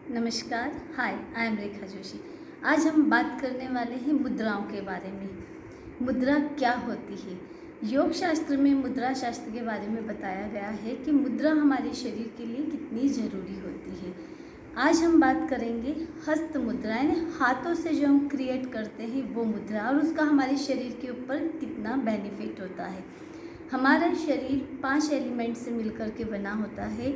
नमस्कार। हाय, I am रेखा जोशी। आज हम बात करने वाले हैं मुद्राओं के बारे में। मुद्रा क्या होती है? योग शास्त्र में मुद्रा शास्त्र के बारे में बताया गया है कि मुद्रा हमारे शरीर के लिए कितनी ज़रूरी होती है। आज हम बात करेंगे हस्त मुद्रा, यानी हाथों से जो हम क्रिएट करते हैं वो मुद्रा, और उसका हमारे शरीर के ऊपर कितना बेनिफिट होता है। हमारा शरीर 5 एलिमेंट से मिलकर के बना होता है,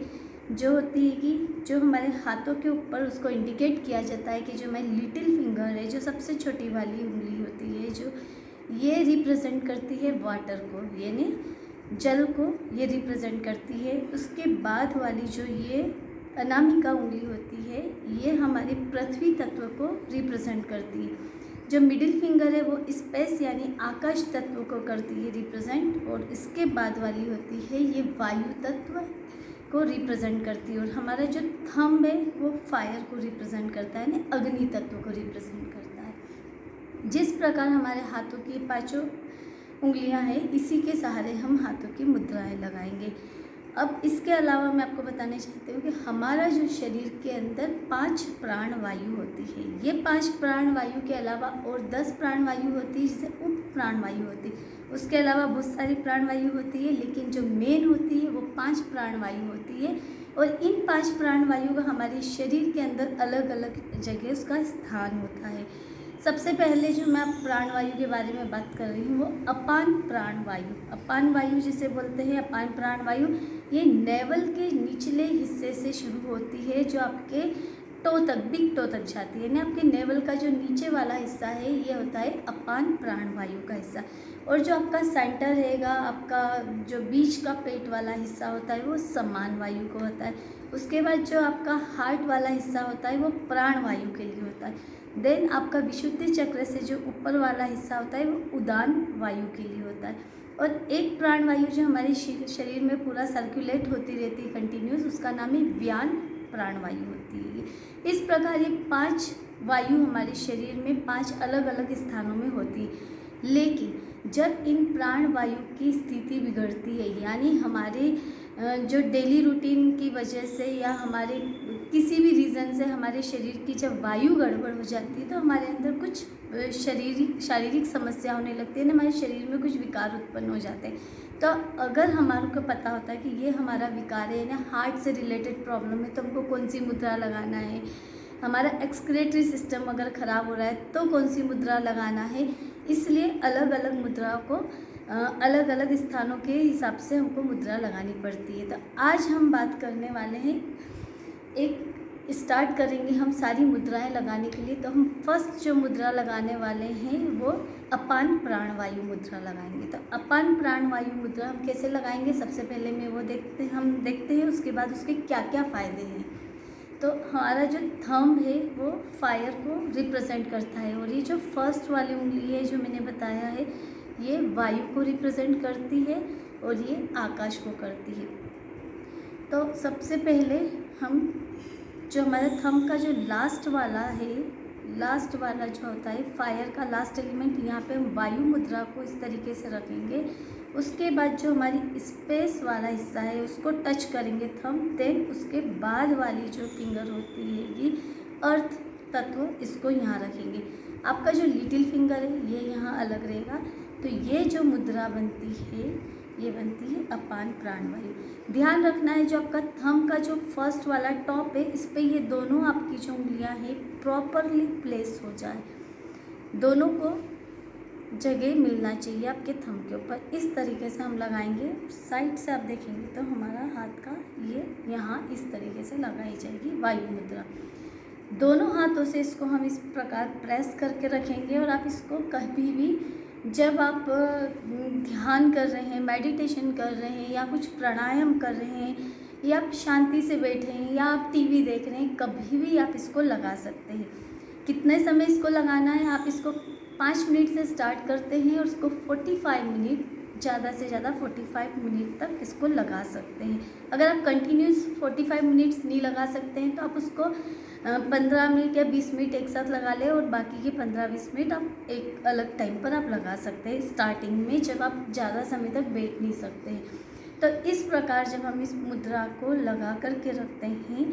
जो होती है कि जो हमारे हाथों के ऊपर उसको इंडिकेट किया जाता है कि जो हमारी लिटिल फिंगर है, जो सबसे छोटी वाली उंगली होती है, जो ये रिप्रेजेंट करती है वाटर को, यानी जल को ये रिप्रेजेंट करती है। उसके बाद वाली जो ये अनामिका उंगली होती है, ये हमारे पृथ्वी तत्व को रिप्रेजेंट करती है। जो मिडिल फिंगर है वो स्पेस यानी आकाश तत्व को करती है रिप्रेजेंट, और इसके बाद वाली होती है ये वायु तत्व को रिप्रेजेंट करती है, और हमारा जो थंब है वो फायर को रिप्रेजेंट करता है, यानी अग्नि तत्व को रिप्रेजेंट करता है। जिस प्रकार हमारे हाथों की 5 उंगलियां हैं, इसी के सहारे हम हाथों की मुद्राएं लगाएंगे। अब इसके अलावा मैं आपको बताना चाहती हूँ कि हमारा जो शरीर के अंदर 5 प्राण वायु होती है। ये 5 प्राण वायु के अलावा और 10 प्राण वायु होती है, जिसे उप प्राण वायु होती है। उसके अलावा बहुत सारी प्राण वायु होती है, लेकिन जो मेन होती है वो 5 प्राण वायु होती है। और इन 5 प्राण वायु का हमारे शरीर के अंदर अलग अलग जगह उसका स्थान होता है। सबसे पहले जो मैं प्राण वायु के बारे में बात कर रही हूँ वो अपान प्राण वायु। अपान वायु जिसे बोलते हैं अपान प्राण वायु, ये नेवल के निचले हिस्से से शुरू होती है, जो आपके टो तक, बिग टो तक जाती है, यानी आपके नेवल का जो नीचे वाला हिस्सा है ये होता है अपान प्राण वायु का हिस्सा। और जो आपका सेंटर रहेगा, आपका जो बीच का पेट वाला हिस्सा होता है वो समान वायु को होता है। उसके बाद जो आपका हार्ट वाला हिस्सा होता है वो प्राण वायु के लिए होता है। देन आपका विशुद्धि चक्र से जो ऊपर वाला हिस्सा होता है वो उदान वायु के लिए होता है। और एक प्राण वायु जो हमारे शरीर में पूरा सर्कुलेट होती रहती है कंटिन्यूस, उसका नाम है व्यान प्राण वायु होती है। इस प्रकार ये 5 वायु हमारे शरीर में 5 अलग अलग स्थानों में होती है। लेकिन जब इन प्राण वायु की स्थिति बिगड़ती है, यानी हमारे जो डेली रूटीन की वजह से या हमारे किसी भी रीज़न से हमारे शरीर की जब वायु गड़बड़ हो जाती है, तो हमारे अंदर कुछ शारीरिक समस्या होने लगती है ना, हमारे शरीर में कुछ विकार उत्पन्न हो जाते हैं। तो अगर हमारे को पता होता है कि ये हमारा विकार है ना, हार्ट से रिलेटेड प्रॉब्लम है, तो हमको कौन सी मुद्रा लगाना है, हमारा एक्सक्रेटरी सिस्टम अगर ख़राब हो रहा है तो कौन सी मुद्रा लगाना है, इसलिए अलग अलग मुद्राओं को अलग अलग स्थानों के हिसाब से हमको मुद्रा लगानी पड़ती है। तो आज हम बात करने वाले हैं, एक स्टार्ट करेंगे हम सारी मुद्राएं लगाने के लिए। तो हम फर्स्ट जो मुद्रा लगाने वाले हैं वो अपान प्राण वायु मुद्रा लगाएंगे। तो अपान प्राण वायु मुद्रा हम कैसे लगाएंगे, सबसे पहले में वो देखते हैं, उसके बाद उसके क्या क्या फ़ायदे हैं। तो हमारा जो थंब है वो फायर को रिप्रेजेंट करता है, और ये जो फर्स्ट वाली उंगली है जो मैंने बताया है, ये वायु को रिप्रेजेंट करती है और ये आकाश को करती है। तो सबसे पहले हम जो हमारा थंब का जो लास्ट वाला है, लास्ट वाला जो होता है फायर का लास्ट एलिमेंट, यहाँ पे हम वायु मुद्रा को इस तरीके से रखेंगे। उसके बाद जो हमारी स्पेस वाला हिस्सा है उसको टच करेंगे थंब, देन उसके बाद वाली जो फिंगर होती है ये अर्थ तत्व, इसको यहाँ रखेंगे। आपका जो लिटिल फिंगर है ये यहाँ अलग रहेगा। तो ये जो मुद्रा बनती है ये बनती है अपान प्राण वायु। ध्यान रखना है जो आपका थंब का जो फर्स्ट वाला टॉप है, इस पे ये दोनों आपकी जो उंगलियां हैं प्रॉपरली प्लेस हो जाए, दोनों को जगह मिलना चाहिए आपके थंब के ऊपर। इस तरीके से हम लगाएंगे। साइड से आप देखेंगे तो हमारा हाथ का ये यहाँ इस तरीके से लगाई जाएगी वायु मुद्रा। दोनों हाथों से इसको हम इस प्रकार प्रेस करके रखेंगे, और आप इसको कभी भी जब आप ध्यान कर रहे हैं, मेडिटेशन कर रहे हैं, या कुछ प्राणायाम कर रहे हैं, या आप शांति से बैठे हैं, या आप टीवी देख रहे हैं, कभी भी आप इसको लगा सकते हैं। कितने समय इसको लगाना है, आप इसको 5 मिनट से स्टार्ट करते हैं और उसको 45 मिनट, ज़्यादा से ज़्यादा 45 मिनट तक इसको लगा सकते हैं। अगर आप कंटिन्यूस 45 मिनट्स नहीं लगा सकते हैं तो आप उसको 15 मिनट या 20 मिनट एक साथ लगा लें, और बाकी के 15-20 मिनट आप एक अलग टाइम पर आप लगा सकते हैं स्टार्टिंग में, जब आप ज़्यादा समय तक बैठ नहीं सकते हैं। तो इस प्रकार जब हम इस मुद्रा को लगा करके रखते हैं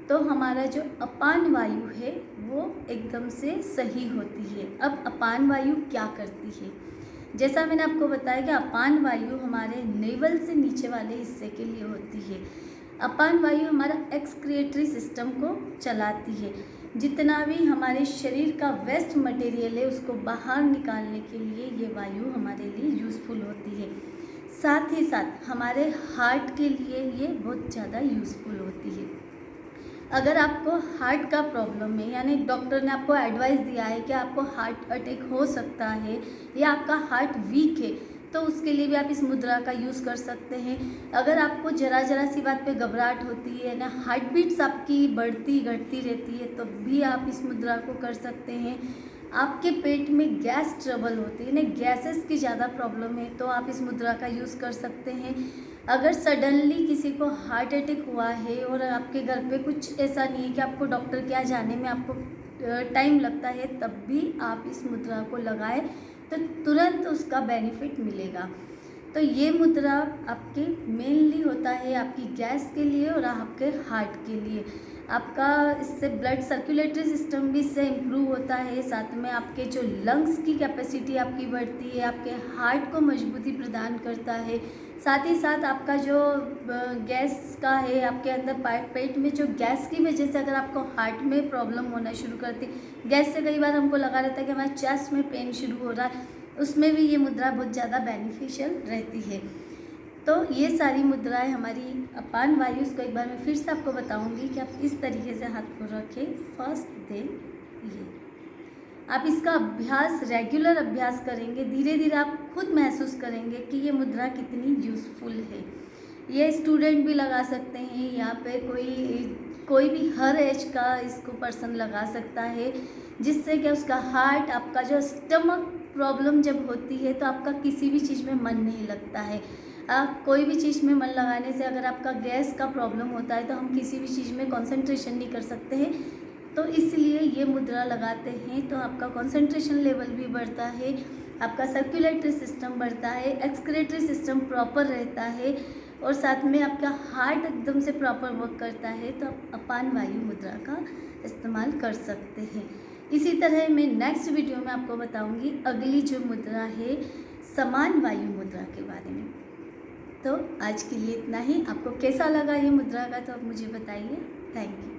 तो हमारा जो अपान वायु है वो एकदम से सही होती है। अब अपान वायु क्या करती है? जैसा मैंने आपको बताया कि अपान वायु हमारे नेवल से नीचे वाले हिस्से के लिए होती है। अपान वायु हमारा एक्सक्रिएटरी सिस्टम को चलाती है। जितना भी हमारे शरीर का वेस्ट मटेरियल है उसको बाहर निकालने के लिए ये वायु हमारे लिए यूज़फुल होती है। साथ ही साथ हमारे हार्ट के लिए ये बहुत ज़्यादा यूज़फुल होती है। अगर आपको हार्ट का प्रॉब्लम है, यानी डॉक्टर ने आपको एडवाइस दिया है कि आपको हार्ट अटैक हो सकता है या आपका हार्ट वीक है, तो उसके लिए भी आप इस मुद्रा का यूज़ कर सकते हैं। अगर आपको ज़रा सी बात पे घबराहट होती है ना, हार्ट बीट्स आपकी बढ़ती घटती रहती है, तो भी आप इस मुद्रा को कर सकते हैं। आपके पेट में गैस ट्रबल होती है ना, गैसेस की ज़्यादा प्रॉब्लम है, तो आप इस मुद्रा का यूज़ कर सकते हैं। अगर सडनली किसी को हार्ट अटैक हुआ है और आपके घर पे कुछ ऐसा नहीं है कि आपको डॉक्टर के यहाँ जाने में आपको टाइम लगता है, तब भी आप इस मुद्रा को लगाएं तो तुरंत उसका बेनिफिट मिलेगा। तो ये मुद्रा आपके मेनली होता है आपकी गैस के लिए और आपके हार्ट के लिए। आपका इससे ब्लड सर्कुलेटरी सिस्टम भी इससे इम्प्रूव होता है। साथ में आपके जो लंग्स की कैपेसिटी आपकी बढ़ती है, आपके हार्ट को मजबूती प्रदान करता है। साथ ही साथ आपका जो गैस का है, आपके अंदर पेट में जो गैस की वजह से अगर आपको हार्ट में प्रॉब्लम होना शुरू करती, गैस से कई बार हमको लगा रहता है कि हमारे चेस्ट में पेन शुरू हो रहा है, उसमें भी ये मुद्रा बहुत ज़्यादा बेनिफिशियल रहती है। तो ये सारी मुद्राएं हमारी अपान वायु को एक बार मैं फिर से आपको बताऊंगी कि आप इस तरीके से हाथ को रखें। फर्स्ट देन ये आप इसका अभ्यास रेगुलर अभ्यास करेंगे, धीरे धीरे आप खुद महसूस करेंगे कि ये मुद्रा कितनी यूज़फुल है। ये स्टूडेंट भी लगा सकते हैं, यहाँ पे कोई भी हर एज का इसको पर्सन लगा सकता है, जिससे कि उसका हार्ट, आपका जो स्टमक प्रॉब्लम जब होती है तो आपका किसी भी चीज़ में मन नहीं लगता है। कोई भी चीज़ में मन लगाने से अगर आपका गैस का प्रॉब्लम होता है तो हम किसी भी चीज़ में कंसंट्रेशन नहीं कर सकते हैं। तो इसलिए ये मुद्रा लगाते हैं तो आपका कंसंट्रेशन लेवल भी बढ़ता है, आपका सर्कुलेटरी सिस्टम बढ़ता है, एक्सक्रेटरी सिस्टम प्रॉपर रहता है और साथ में आपका हार्ट एकदम से प्रॉपर वर्क करता है। तो आप अपान वायु मुद्रा का इस्तेमाल कर सकते हैं। इसी तरह मैं नेक्स्ट वीडियो में आपको बताऊंगी अगली जो मुद्रा है समान वायु मुद्रा के बारे में। तो आज के लिए इतना ही। आपको कैसा लगा ये मुद्रा का तो आप मुझे बताइए। Thank you.